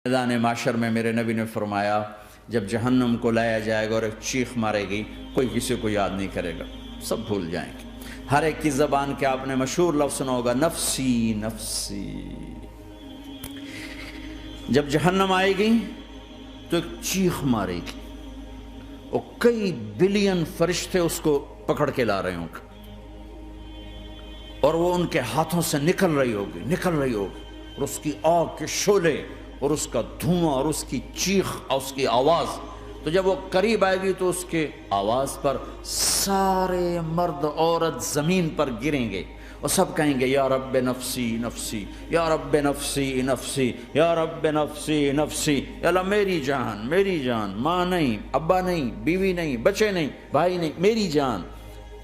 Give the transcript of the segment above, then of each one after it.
میدان معاشر میں میرے نبی نے فرمایا جب جہنم کو لایا جائے گا اور ایک چیخ مارے گی، کوئی کسی کو یاد نہیں کرے گا، سب بھول جائیں گے۔ ہر ایک کی زبان کے آپ نے مشہور لفظ سنا ہوگا، نفسی نفسی۔ جب جہنم آئے گی تو ایک چیخ مارے گی اور کئی بلین فرشتے اس کو پکڑ کے لا رہے ہوں گے اور وہ ان کے ہاتھوں سے نکل رہی ہوگی اور اس کی آگ کے شعلے اور اس کا دھواں اور اس کی چیخ اور اس کی آواز، تو جب وہ قریب آئے گی تو اس کے آواز پر سارے مرد عورت زمین پر گریں گے اور سب کہیں گے یا رب نفسی نفسی، یا رب نفسی نفسی، یا رب نفسی نفسی، یا اللہ میری جان، ماں نہیں، ابا نہیں، بیوی نہیں، بچے نہیں، بھائی نہیں، میری جان۔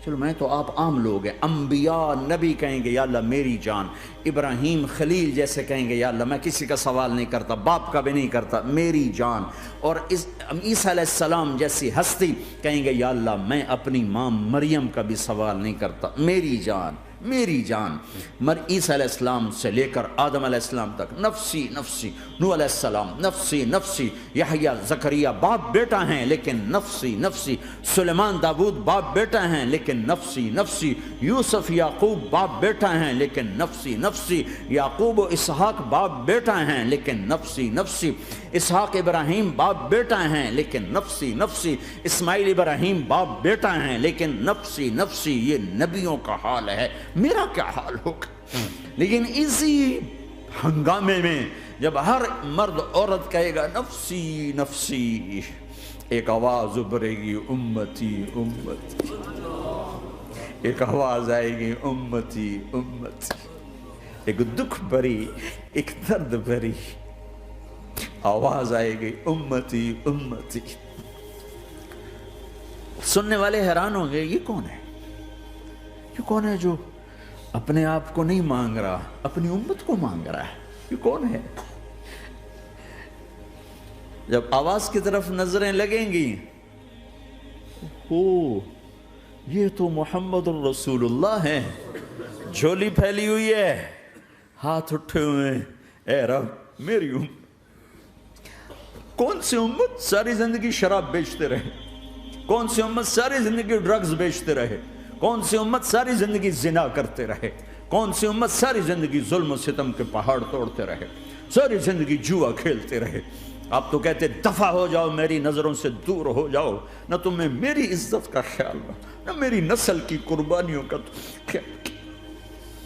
چلو میں تو آپ عام لوگ ہیں، انبیاء نبی کہیں گے یا اللہ میری جان، ابراہیم خلیل جیسے کہیں گے یا اللہ میں کسی کا سوال نہیں کرتا، باپ کا بھی نہیں کرتا، میری جان، اور عیسیٰ علیہ السلام جیسی ہستی کہیں گے یا اللہ میں اپنی ماں مریم کا بھی سوال نہیں کرتا، میری جان میری جان۔ عیسیٰ علیہ السلام سے لے کر آدم علیہ السلام تک نفسی نفسی، نوح علیہ السلام نفسی نفسی، یحییٰ زکریا باپ بیٹا ہیں لیکن نفسی نفسی، سلیمان داؤد باپ بیٹا ہیں لیکن نفسی نفسی، یوسف یعقوب باپ بیٹا ہیں لیکن نفسی نفسی، یعقوب و اسحاق باپ بیٹا ہیں لیکن نفسی نفسی، اسحاق ابراہیم باپ بیٹا ہیں لیکن نفسی نفسی، اسماعیل ابراہیم باپ بیٹا ہیں لیکن نفسی نفسی۔ یہ نبیوں کا حال ہے، میرا کیا حال ہوگا؟ لیکن اسی ہنگامے میں جب ہر مرد عورت کہے گا نفسی نفسی، ایک آواز ابھرے گی امتی امتی، ایک آواز آئے گی امتی امتی، ایک دکھ بھری ایک درد بھری آواز آئے گی امتی امتی۔ سننے والے حیران ہوں گے یہ کون ہے، یہ کون ہے جو اپنے آپ کو نہیں مانگ رہا، اپنی امت کو مانگ رہا ہے، یہ کون ہے؟ جب آواز کی طرف نظریں لگیں گی، یہ تو محمد الرسول اللہ ہے، جھولی پھیلی ہوئی ہے، ہاتھ اٹھے ہوئے ہیں، اے رب میری امت۔ کون سی امت ساری زندگی شراب بیچتے رہے، کون سی امت ساری زندگی ڈرگز بیچتے رہے، کون سی امت ساری زندگی زنا کرتے رہے، کون سی امت ساری زندگی ظلم و ستم کے پہاڑ توڑتے رہے، ساری زندگی جوا کھیلتے رہے۔ آپ تو کہتے دفع ہو جاؤ، میری نظروں سے دور ہو جاؤ، نہ تمہیں میری عزت کا خیال نہ میری نسل کی قربانیوں کا خیال،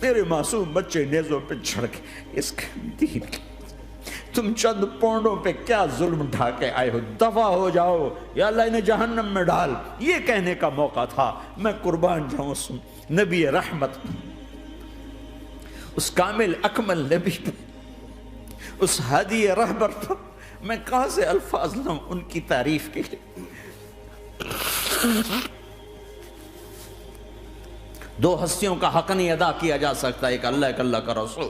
میرے معصوم بچے نیزوں پہ چڑھ کے اس دین کی تم چند پونڈوں پہ کیا ظلم ڈھا کے آئے ہو، دفع ہو جاؤ یا اللہ انہیں جہنم میں ڈال۔ یہ کہنے کا موقع تھا، میں قربان جاؤں اس نبی رحمت، اس کامل اکمل نبی پہ، اس ہادی رہبر پر میں کہاں سے الفاظ لوں ان کی تعریف کے لیے۔ دو ہستیوں کا حق نہیں ادا کیا جا سکتا، ایک اللہ ایک اللہ کا رسول،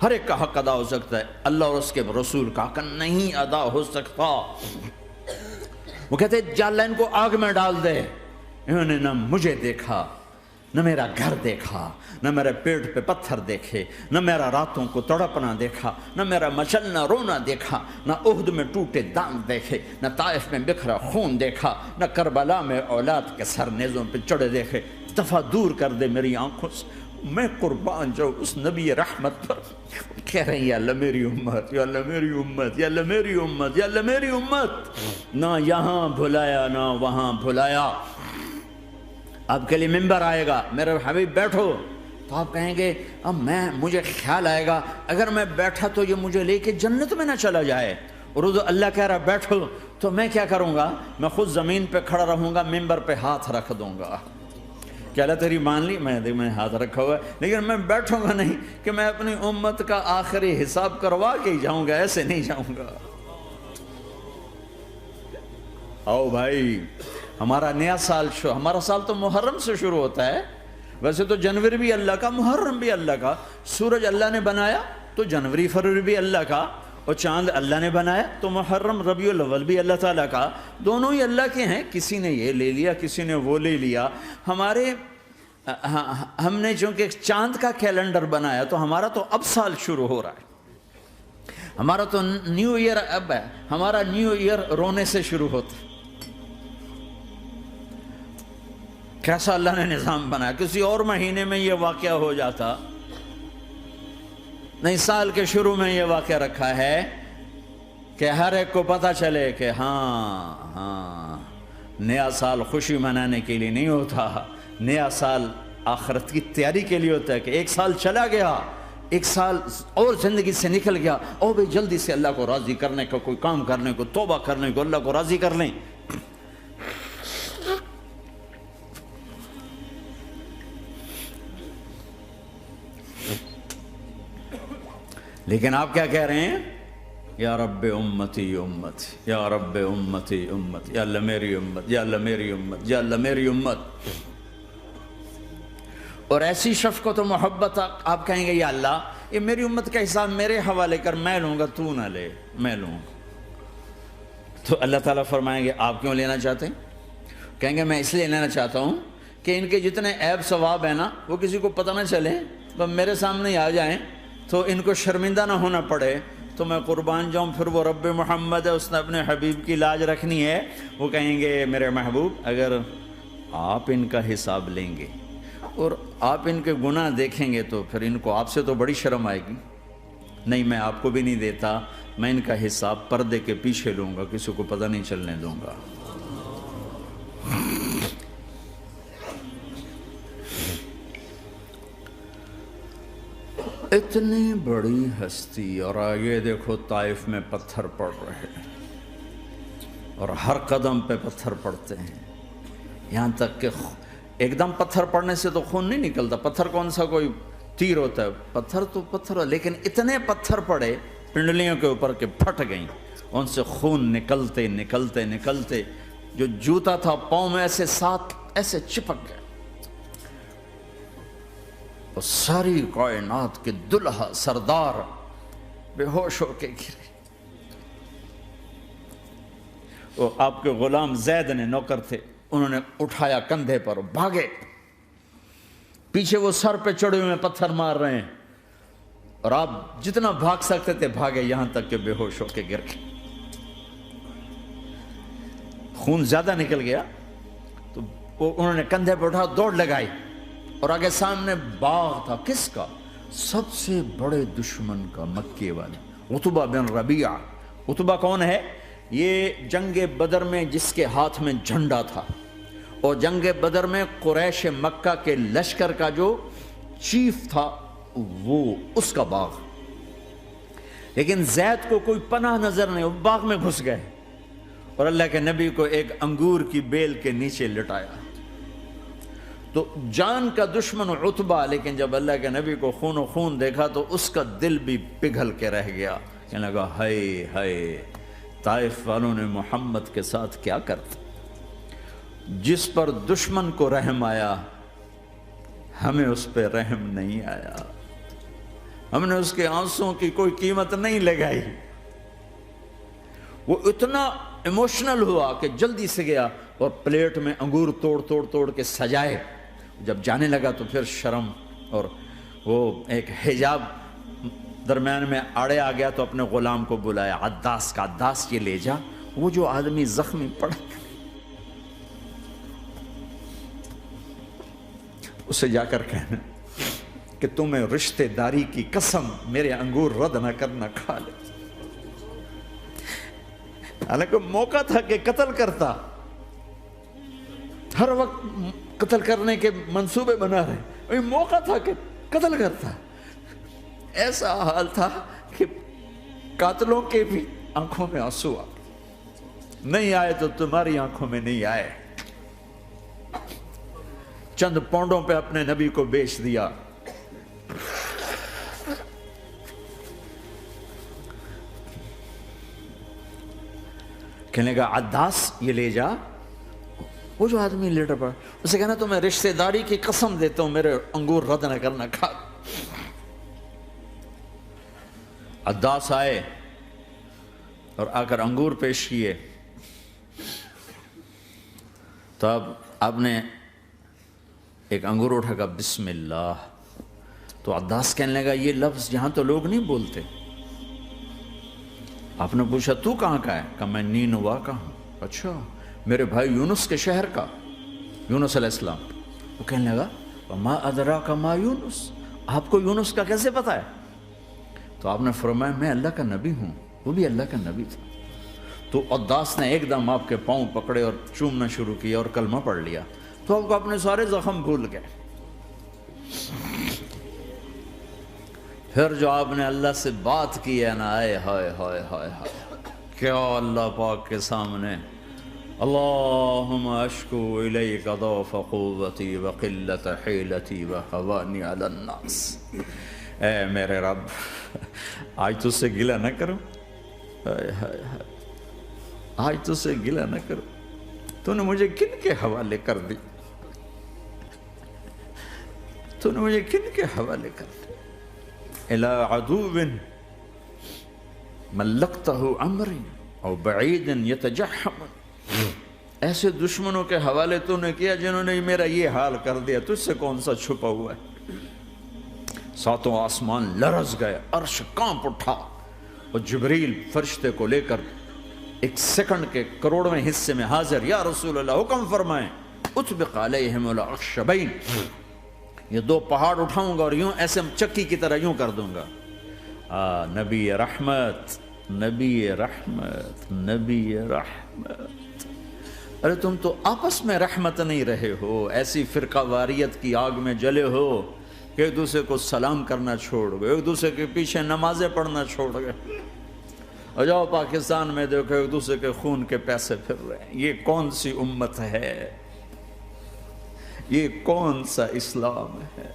ہر ایک کا حق ادا ہو سکتا ہے، اللہ اور اس کے رسول کا حق نہیں ادا ہو سکتا۔ وہ کہتے جا اللہ ان کو آگ میں ڈال دے، انہوں نے نہ مجھے دیکھا، نہ میرا گھر دیکھا، نہ میرے پیٹ پہ پتھر دیکھے، نہ میرا راتوں کو تڑپنا دیکھا، نہ میرا مچلنا رونا دیکھا، نہ احد میں ٹوٹے دانت دیکھے، نہ طائف میں بکھرا خون دیکھا، نہ کربلا میں اولاد کے سر نیزوں پہ چڑھے دیکھے۔ دفعہ دور کر دے میری آنکھوں سے، میں قربان جاؤں اس نبی رحمت پر۔ کہہ رہے ہیں یا اللہ میری امت، یا اللہ میری امت، یا اللہ میری امت، یا اللہ میری امت، نہ یہاں بھلایا نہ وہاں بھلایا۔ آپ کے لیے ممبر آئے گا، میرے حبیب بیٹھو، تو آپ کہیں گے اب مجھے خیال آئے گا اگر میں بیٹھا تو یہ مجھے لے کے جنت میں نہ چلا جائے، اور اللہ کہہ رہا بیٹھو تو میں کیا کروں گا؟ میں خود زمین پہ کھڑا رہوں گا، ممبر پہ ہاتھ رکھ دوں گا کہ اللہ تیری مان لی، میں ہاتھ رکھا ہوا ہے، لیکن میں بیٹھوں گا نہیں کہ میں اپنی امت کا آخری حساب کروا کے ہی جاؤں گا، ایسے نہیں جاؤں گا۔ آؤ بھائی، ہمارا نیا سال ہمارا سال تو محرم سے شروع ہوتا ہے، ویسے تو جنوری بھی اللہ کا، محرم بھی اللہ کا، سورج اللہ نے بنایا تو جنوری فروری بھی اللہ کا، اور چاند اللہ نے بنایا تو محرم ربیع الاول بھی اللہ تعالیٰ کا، دونوں ہی اللہ کے ہیں، کسی نے یہ لے لیا کسی نے وہ لے لیا۔ ہم نے چونکہ چاند کا کیلنڈر بنایا تو ہمارا تو اب سال شروع ہو رہا ہے، ہمارا تو نیو ایئر اب ہے، ہمارا نیو ایئر رونے سے شروع ہوتا. کیسا اللہ نے نظام بنایا. کسی اور مہینے میں یہ واقعہ ہو جاتا، نہیں سال کے شروع میں یہ واقعہ رکھا ہے کہ ہر ایک کو پتہ چلے کہ ہاں نیا سال خوشی منانے کے لیے نہیں ہوتا، نیا سال آخرت کی تیاری کے لیے ہوتا ہے. کہ ایک سال چلا گیا، ایک سال اور زندگی سے نکل گیا، او بھئی جلدی سے اللہ کو راضی کرنے کا کوئی کام کرنے کو، توبہ کرنے کو، اللہ کو راضی کر لیں. لیکن آپ کیا کہہ رہے ہیں؟ یا رب امتی امتی، یا رب امتی امتی، یا اللہ میری امت، یا اللہ میری امت، یا اللہ میری امت. اور ایسی شفقت و محبت آپ کہیں گے یا اللہ یہ میری امت کا حساب میرے حوالے کر، میں لوں گا، تو نہ لے، میں لوں. تو اللہ تعالیٰ فرمائیں گے آپ کیوں لینا چاہتے ہیں؟ کہیں گے میں اس لیے لینا چاہتا ہوں کہ ان کے جتنے عیب ثواب ہیں نا وہ کسی کو پتہ نہ چلے، تو میرے سامنے ہی آ جائیں تو ان کو شرمندہ نہ ہونا پڑے، تو میں قربان جاؤں. پھر وہ رب محمد ہے، اس نے اپنے حبیب کی لاج رکھنی ہے. وہ کہیں گے میرے محبوب اگر آپ ان کا حساب لیں گے اور آپ ان کے گناہ دیکھیں گے تو پھر ان کو آپ سے تو بڑی شرم آئے گی. نہیں میں آپ کو بھی نہیں دیتا، میں ان کا حساب پردے کے پیچھے لوں گا، کسی کو پتہ نہیں چلنے دوں گا. اتنی بڑی ہستی، اور آگے دیکھو طائف میں پتھر پڑ رہے ہیں اور ہر قدم پہ پتھر پڑتے ہیں، یہاں تک کہ ایک دم پتھر پڑنے سے تو خون نہیں نکلتا. پتھر کون سا کوئی تیر ہوتا ہے؟ پتھر تو پتھر، لیکن اتنے پتھر پڑے پنڈلیوں کے اوپر کہ پھٹ گئیں، ان سے خون نکلتے نکلتے نکلتے جو جوتا تھا پاؤں میں ایسے ساتھ ایسے چپک گئے. اور ساری کائنات کے دلہا سردار بے ہوش ہو کے گرے. وہ آپ کے غلام زید نے نوکر تھے، انہوں نے اٹھایا کندھے پر، بھاگے. پیچھے وہ سر پہ چڑھے ہوئے پتھر مار رہے ہیں، اور آپ جتنا بھاگ سکتے تھے بھاگے، یہاں تک کہ بے ہوش ہو کے گر گئے. خون زیادہ نکل گیا تو انہوں نے کندھے پہ اٹھا دوڑ لگائی، اور آگے سامنے باغ تھا. کس کا؟ سب سے بڑے دشمن کا، مکے والے عتبہ بن ربیعہ. عتبہ کون ہے؟ یہ جنگ بدر میں جس کے ہاتھ میں جھنڈا تھا، اور جنگ بدر میں قریش مکہ کے لشکر کا جو چیف تھا وہ اس کا باغ. لیکن زید کو کوئی پناہ نظر نہیں، وہ باغ میں گھس گئے اور اللہ کے نبی کو ایک انگور کی بیل کے نیچے لٹایا. تو جان کا دشمن عتبہ، لیکن جب اللہ کے نبی کو خون و خون دیکھا تو اس کا دل بھی پگھل کے رہ گیا. کہنے لگا ہائے ہائے، طائف والوں نے محمد کے ساتھ کیا کرتا. جس پر دشمن کو رحم آیا ہمیں اس پہ رحم نہیں آیا، ہم نے اس کے آنسوں کی کوئی قیمت نہیں لگائی. وہ اتنا ایموشنل ہوا کہ جلدی سے گیا اور پلیٹ میں انگور توڑ کے سجائے. جب جانے لگا تو پھر شرم اور وہ ایک حجاب درمیان میں آڑے آ گیا، تو اپنے غلام کو بلایا، عداس کا، عداس یہ لے جا وہ جو آدمی زخمی پڑا، اسے جا کر کہنا کہ تمہیں رشتہ داری کی قسم میرے انگور رد نہ کرنا، کھا لے. حالانکہ موقع تھا کہ قتل کرتا، ہر وقت قتل کرنے کے منصوبے بنا رہے، موقع تھا کہ قتل کرتا. ایسا حال تھا کہ قاتلوں کے بھی آنکھوں میں آنسو آ نہیں آئے تو تمہاری آنکھوں میں نہیں آئے. چند پونڈوں پہ اپنے نبی کو بیچ دیا. کہنے لگا عداس یہ لے جا. وہ جو آدمی لیٹر پڑا، اسے کہنا تو میں رشتہ داری کی قسم دیتا ہوں میرے انگور رد نہ کرنا، کھا. عداس آئے اور آ کر انگور پیش کیے. تو اب آپ نے ایک انگور اٹھا کر بسم اللہ. تو عداس کہنے لگا یہ لفظ یہاں تو لوگ نہیں بولتے. آپ نے پوچھا تو کہاں کا ہے؟ کہا میں نینوا کا ہوں۔ اچھا، میرے بھائی یونس کے شہر کا، یونس علیہ السلام۔ وہ کہنے لگا وما ادراک ما یونس، آپ کو یونس کا کیسے پتا ہے؟ تو آپ نے فرمایا میں اللہ کا نبی ہوں، وہ بھی اللہ کا نبی تھا۔ تو عداس نے ایک دم آپ کے پاؤں پکڑے اور چومنا شروع کیا اور کلمہ پڑھ لیا، تو آپ کو اپنے سارے زخم بھول گئے۔ پھر جو آپ نے اللہ سے بات کی ہے نا، آئے ہائے ہائے ہائے ہائے، کیا اللہ پاک کے سامنے اللہم اشکو الیک ضعف قوتی وقلت حیلتی وہوانی علی الناس، اے میرے رب آج تجھ سے گلہ نہ کروں، آج تجھ سے گلہ نہ کروں، تو نے مجھے کن کے حوالے کر دی، تو نے مجھے کن کے حوالے کر دی، الی عدو ملکتہ عمری او بعید یتجحم، ایسے دشمنوں کے حوالے تو نے کیا جنہوں نے میرا یہ حال کر دیا، تجھ سے کون سا چھپا ہوا ہے۔ ساتوں آسمان لرز گئے، عرش کانپ اٹھا، اور جبریل فرشتے کو لے کر ایک سیکنڈ کے کروڑویں حصے میں حاضر، یا رسول اللہ حکم فرمائیں اطبق علیہم الاخشبین، یہ دو پہاڑ اٹھاؤں گا اور یوں ایسے چکی کی طرح یوں کر دوں گا۔ نبی رحمت، نبی رحمت، نبی رحمت۔ ارے تم تو آپس میں رحمت نہیں رہے ہو، ایسی فرقہ واریت کی آگ میں جلے ہو کہ ایک دوسرے کو سلام کرنا چھوڑ گئے، ایک دوسرے کے پیچھے نمازیں پڑھنا چھوڑ گئے، اور جاؤ پاکستان میں دیکھو ایک دوسرے کے خون کے پیسے پھر رہے ہیں۔ یہ کون سی امت ہے؟ یہ کون سا اسلام ہے؟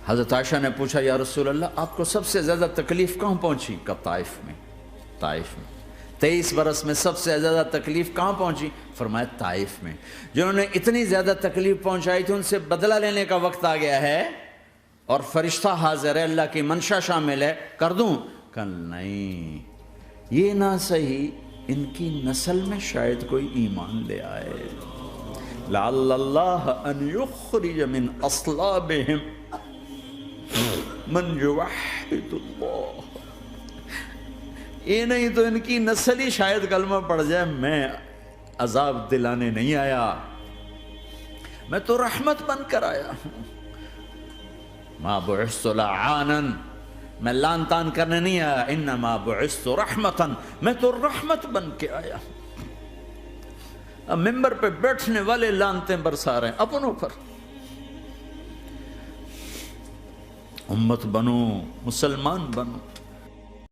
حضرت عائشہ نے پوچھا یا رسول اللہ آپ کو سب سے زیادہ تکلیف کہاں پہنچی؟ کہا طائف میں، طائف میں۔ 23 برس میں سب سے زیادہ تکلیف کہاں پہنچی؟ فرمایا طائف میں۔ جنہوں نے اتنی زیادہ تکلیف پہنچائی تھی ان سے بدلہ لینے کا وقت آ گیا ہے، اور فرشتہ حاضر ہے، اللہ کی منشا شامل ہے، کر دوں؟ کہ نہیں، یہ نہ صحیح، ان کی نسل میں شاید کوئی ایمان لے آئے، لعل اللہ ان یخرج من اصلابہم من یوحد اللہ، یہ نہیں تو ان کی نسل ہی شاید کلمہ پڑھ جائے۔ میں عذاب دلانے نہیں آیا، میں تو رحمت بن کر آیا ہوں۔ ما بعثت لعانا، میں لان تان کرنے نہیں آیا، انما بعثت رحمتا، میں تو رحمت بن کے آیا ہوں۔ اب ممبر پہ بیٹھنے والے لانتیں برسا رہے ہیں اپنوں پر۔ امت بنو، مسلمان بنو۔